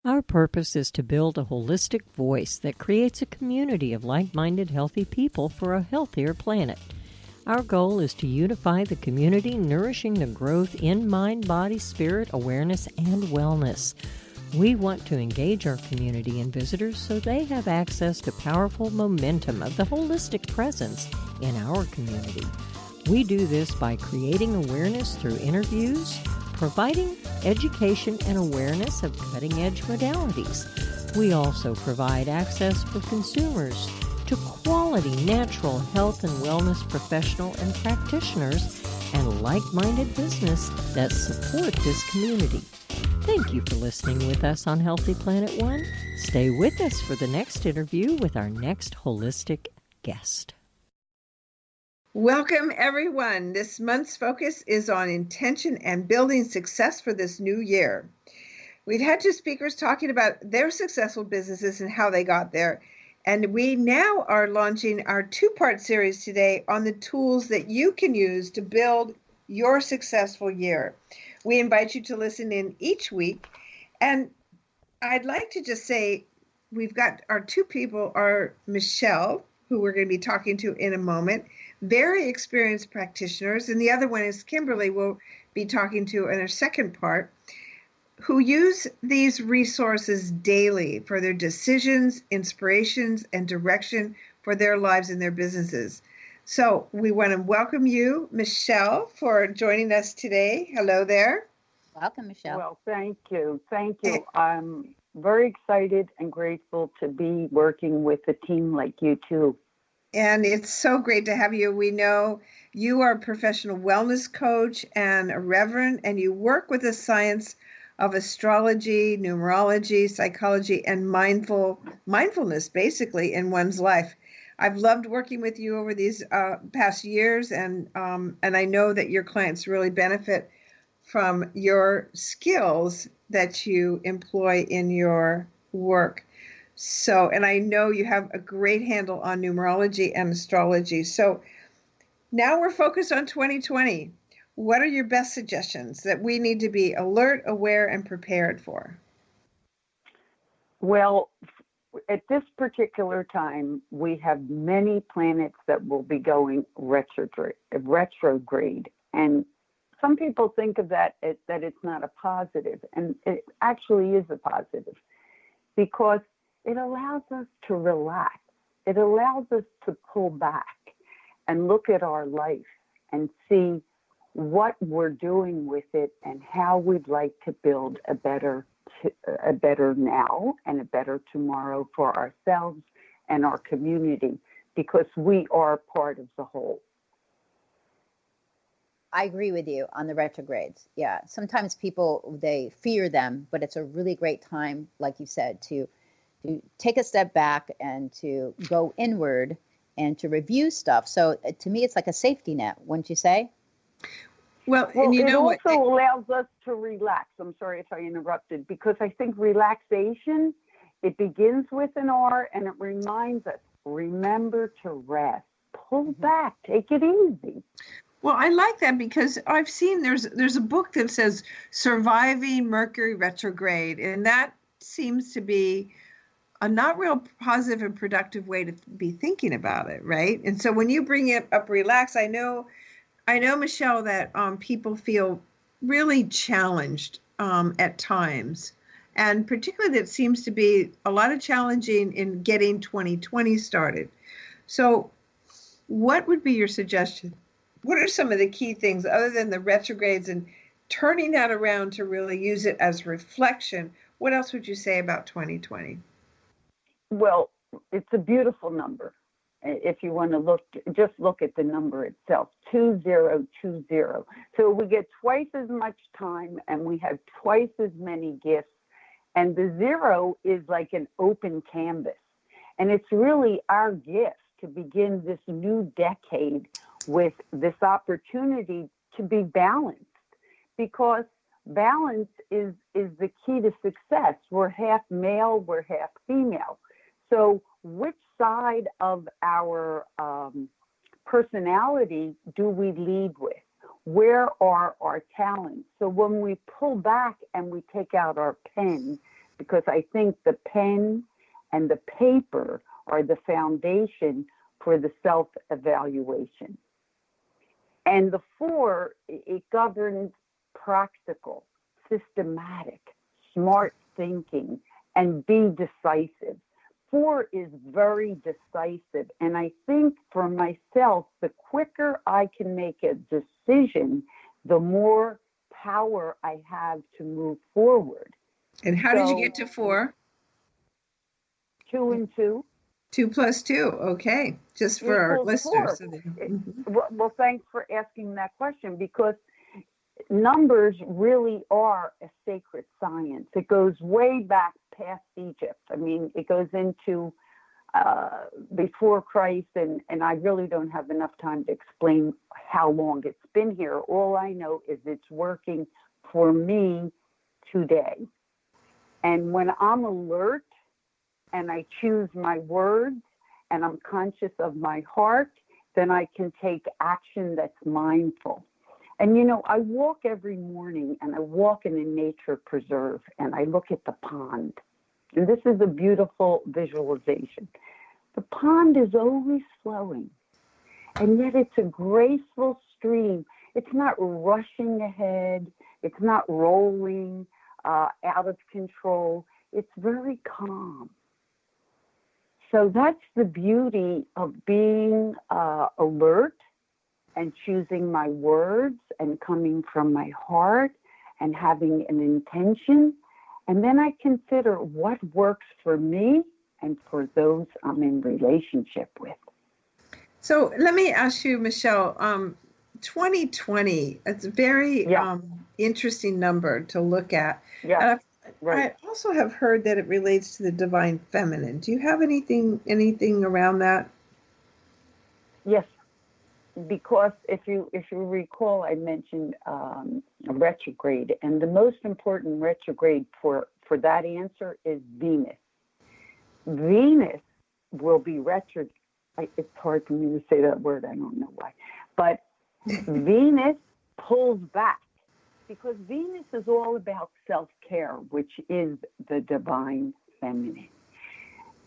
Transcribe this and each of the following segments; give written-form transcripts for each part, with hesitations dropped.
Our purpose is to build a holistic voice that creates a community of like-minded, healthy people for a healthier planet. Our goal is to unify the community, nourishing the growth in mind, body, spirit, awareness, and wellness. We want to engage our community and visitors so they have access to powerful momentum of the holistic presence in our community. We do this by creating awareness through interviews, providing education and awareness of cutting-edge modalities. We also provide access for consumers to quality natural health and wellness professional and practitioners and like-minded business that support this community. Thank you for listening with us on Healthy Planet One. Stay with us for the next interview with our next holistic guest. Welcome, everyone. This month's focus is on intention and building success for this new year. We've had two speakers talking about their successful businesses and how they got there. And we now are launching our two-part series today on the tools that you can use to build your successful year. We invite you to listen in each week. And I'd like to just say we've got our two people are Michele, who we're going to be talking to in a moment, very experienced practitioners, and the other one is Kimberly, we'll be talking to in our second part, who use these resources daily for their decisions, inspirations, and direction for their lives and their businesses. So we want to welcome you, Michele, for joining us today. Hello there. Welcome, Michele. Well, thank you. Thank you. I'm very excited and grateful to be working with a team like you two. And it's so great to have you. We know you are a professional wellness coach and a Reverend, and you work with the science of astrology, numerology, psychology, and mindfulness, basically, in one's life. I've loved working with you over these past years, and I know that your clients really benefit from your skills that you employ in your work. So, and I know you have a great handle on numerology and astrology. So now we're focused on 2020. What are your best suggestions that we need to be alert, aware, and prepared for? Well, at this particular time, we have many planets that will be going retrograde. And some people think of that it's not a positive, and it actually is a positive because it allows us to relax. It allows us to pull back and look at our life and see what we're doing with it and how we'd like to build a better now and a better tomorrow for ourselves and our community, because we are part of the whole. I agree with you on the retrogrades. Yeah, sometimes people, they fear them, but it's a really great time, like you said, to take a step back and to go inward and to review stuff. So to me, it's like a safety net, wouldn't you say? Well, and you know it also allows us to relax. I'm sorry if I interrupted, because I think relaxation, it begins with an R, and it reminds us, remember to rest, pull back, take it easy. Well, I like that because I've seen there's a book that says Surviving Mercury Retrograde, and that seems to be a not real positive and productive way to be thinking about it, right? And so when you bring it up, relax, I know, Michele, that people feel really challenged at times. And particularly that seems to be a lot of challenging in getting 2020 started. So what would be your suggestion? What are some of the key things other than the retrogrades and turning that around to really use it as reflection? What else would you say about 2020? Well, it's a beautiful number. If you want to just look at the number itself, 2020. So we get twice as much time and we have twice as many gifts. And the zero is like an open canvas. And it's really our gift to begin this new decade with this opportunity to be balanced, because balance is the key to success. We're half male, we're half female. So which side of our personality do we lead with? Where are our talents? So when we pull back and we take out our pen, because I think the pen and the paper are the foundation for the self-evaluation. And the 4, it governs practical, systematic, smart thinking, and be decisive. 4 is very decisive. And I think for myself, the quicker I can make a decision, the more power I have to move forward. And how did you get to 4? 2 and 2. 2 plus 2. Okay. Just for our listeners. Well, thanks for asking that question, because numbers really are a sacred science. It goes way back past Egypt. I mean, it goes into before Christ, and I really don't have enough time to explain how long it's been here. All I know is it's working for me today. And when I'm alert and I choose my words and I'm conscious of my heart, then I can take action that's mindful. And, you know, I walk every morning and I walk in a nature preserve and I look at the pond. And this is a beautiful visualization. The pond is always flowing, and yet it's a graceful stream. It's not rushing ahead. It's not rolling out of control. It's very calm. So that's the beauty of being alert and choosing my words and coming from my heart and having an intention. And then I consider what works for me and for those I'm in relationship with. So let me ask you, Michele, 2020, it's a very interesting number to look at. Yeah. Right. I also have heard that it relates to the divine feminine. Do you have anything around that? Yes, because if you recall, I mentioned a retrograde, and the most important retrograde for that answer is Venus. Venus will be retrograde. It's hard for me to say that word. I don't know why, but Venus pulls back. Because Venus is all about self-care, which is the divine feminine.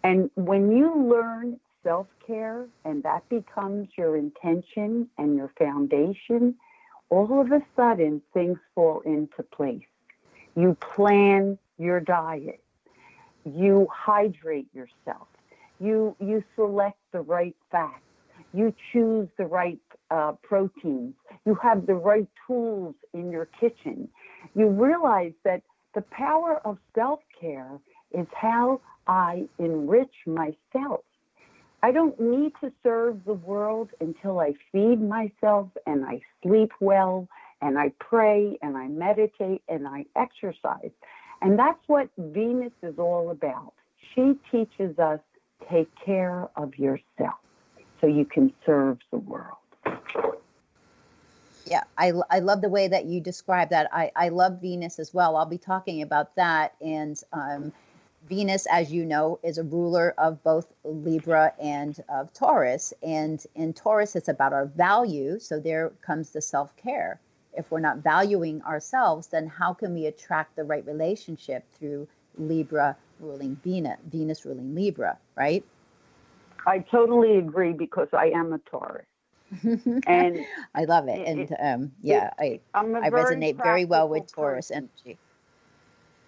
And when you learn self-care and that becomes your intention and your foundation, all of a sudden things fall into place. You plan your diet. You hydrate yourself. You select the right fats. You choose the right proteins. You have the right tools in your kitchen. You realize that the power of self-care is how I enrich myself. I don't need to serve the world until I feed myself and I sleep well and I pray and I meditate and I exercise. And that's what Venus is all about. She teaches us, take care of yourself so you can serve the world. Yeah, I love the way that you describe that. I love Venus as well. I'll be talking about that. And Venus, as you know, is a ruler of both Libra and of Taurus. And in Taurus, it's about our value. So there comes the self-care. If we're not valuing ourselves, then how can we attract the right relationship through Libra ruling Venus ruling Libra, right? I totally agree because I am a Taurus. And I love it. And I resonate very well with Taurus energy.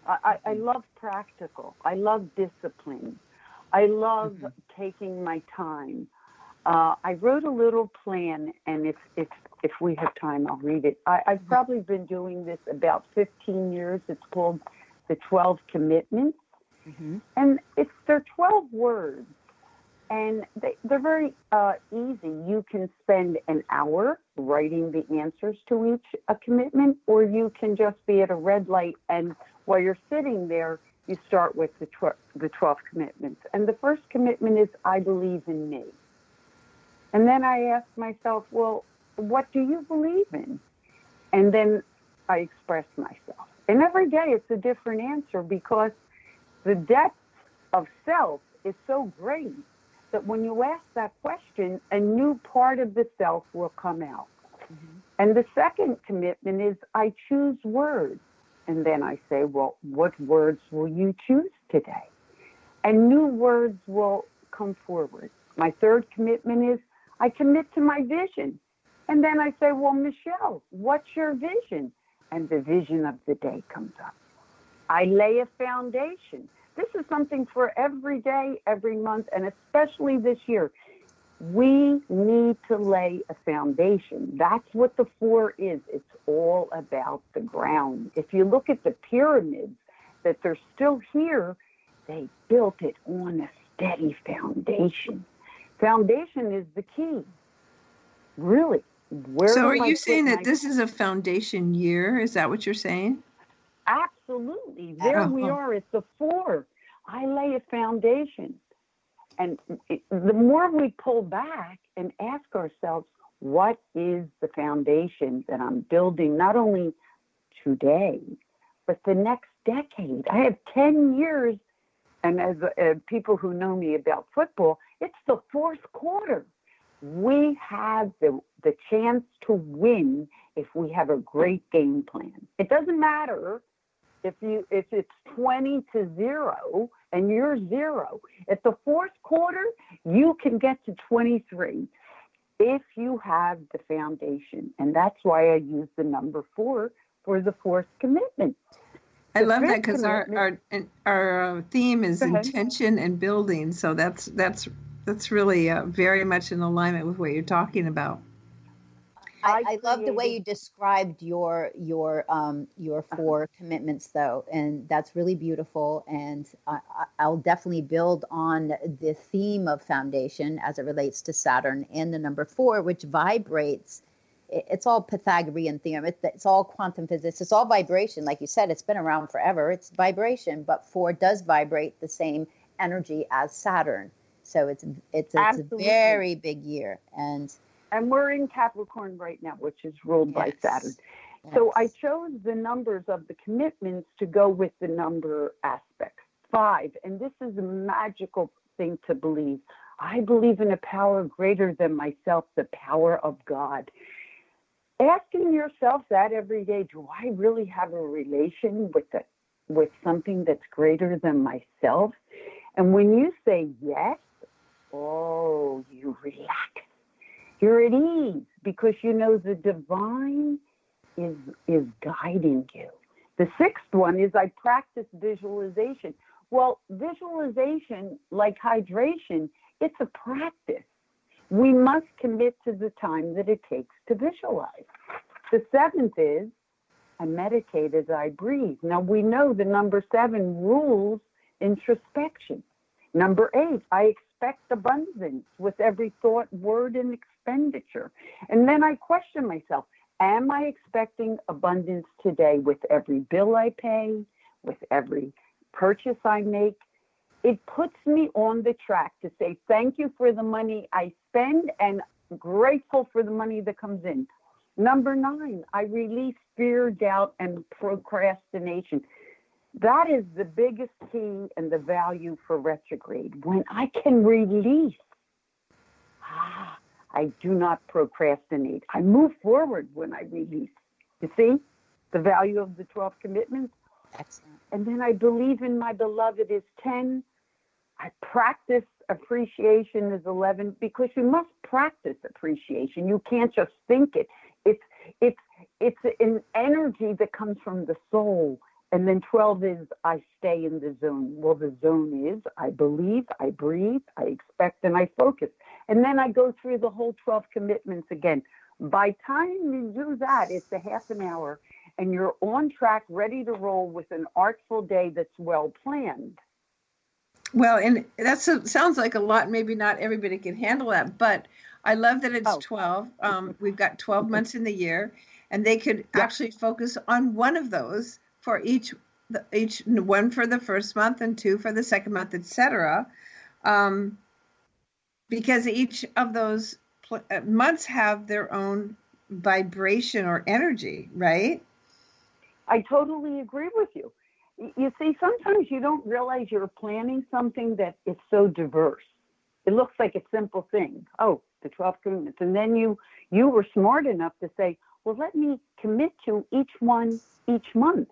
I love practical. I love discipline. I love taking my time. I wrote a little plan, and if we have time, I'll read it. I've probably been doing this about 15 years. It's called the 12 Commitments. And they're 12 words. And they're very easy. You can spend an hour writing the answers to each commitment, or you can just be at a red light, and while you're sitting there, you start with the 12 commitments. And the first commitment is, I believe in me. And then I ask myself, well, what do you believe in? And then I express myself. And every day it's a different answer, because the depth of self is so great that when you ask that question, a new part of the self will come out. And the second commitment is, I choose words. And then I say, well, what words will you choose today? And new words will come forward. My third commitment is I commit to my vision. And then I say, well, Michele, what's your vision? And the vision of the day comes up. I lay a foundation. This is something for every day, every month, and especially this year. We need to lay a foundation. That's what the 4 is. It's all about the ground. If you look at the pyramids, that they're still here, they built it on a steady foundation. Foundation is the key. Really. So are you saying that this is a foundation year? Is that what you're saying? Absolutely. There we are at the 4. I lay a foundation. And the more we pull back and ask ourselves, what is the foundation that I'm building, not only today, but the next decade? I have 10 years, and as people who know me about football, it's the 4th quarter. We have the chance to win if we have a great game plan. It doesn't matter if it's 20-0 and you're 0. At the 4th quarter, you can get to 23 if you have the foundation. And that's why I use the number 4 for the 4th commitment. I love that, because our theme is intention and building. So that's really very much in alignment with what you're talking about. I love the way you described your 4 commitments, though, and that's really beautiful. And I'll definitely build on the theme of foundation as it relates to Saturn and the number 4, which vibrates. It's all Pythagorean theorem. It's all quantum physics. It's all vibration, like you said. It's been around forever. It's vibration, but 4 does vibrate the same energy as Saturn. So it's a very big year. And we're in Capricorn right now, which is ruled by Saturn. Yes. So I chose the numbers of the commitments to go with the number aspects. 5, and this is a magical thing to believe. I believe in a power greater than myself, the power of God. Asking yourself that every day, do I really have a relation with something that's greater than myself? And when you say yes, you relax. You're at ease because you know the divine is guiding you. The 6th one is I practice visualization. Well, visualization, like hydration, it's a practice. We must commit to the time that it takes to visualize. The 7th is I meditate as I breathe. Now we know the number 7 rules introspection. Number 8, I expect abundance with every thought, word, and expenditure. And then I question myself, am I expecting abundance today with every bill I pay, with every purchase I make? It puts me on the track to say thank you for the money I spend and grateful for the money that comes in. Number 9, I release fear, doubt, and procrastination. That is the biggest key and the value for retrograde. When I can release, I do not procrastinate. I move forward when I release. You see the value of the 12 commitments? Excellent. And then I believe in my beloved is 10. I practice appreciation is 11, because you must practice appreciation. You can't just think it. It's an energy that comes from the soul. And then 12 is I stay in the zone. Well, the zone is I believe, I breathe, I expect, and I focus. And then I go through the whole 12 commitments again. By time you do that, it's a half an hour, and you're on track, ready to roll with an artful day that's well planned. Well, and that sounds like a lot. Maybe not everybody can handle that, but I love that it's 12. We've got 12 months in the year, and they could actually focus on one of those for each one for the first month and 2 for the second month, etc. Because each of those months have their own vibration or energy, right? I totally agree with you. You see, sometimes you don't realize you're planning something that is so diverse. It looks like a simple thing. Oh, the 12 commitments. And then you were smart enough to say, well, let me commit to each one each month.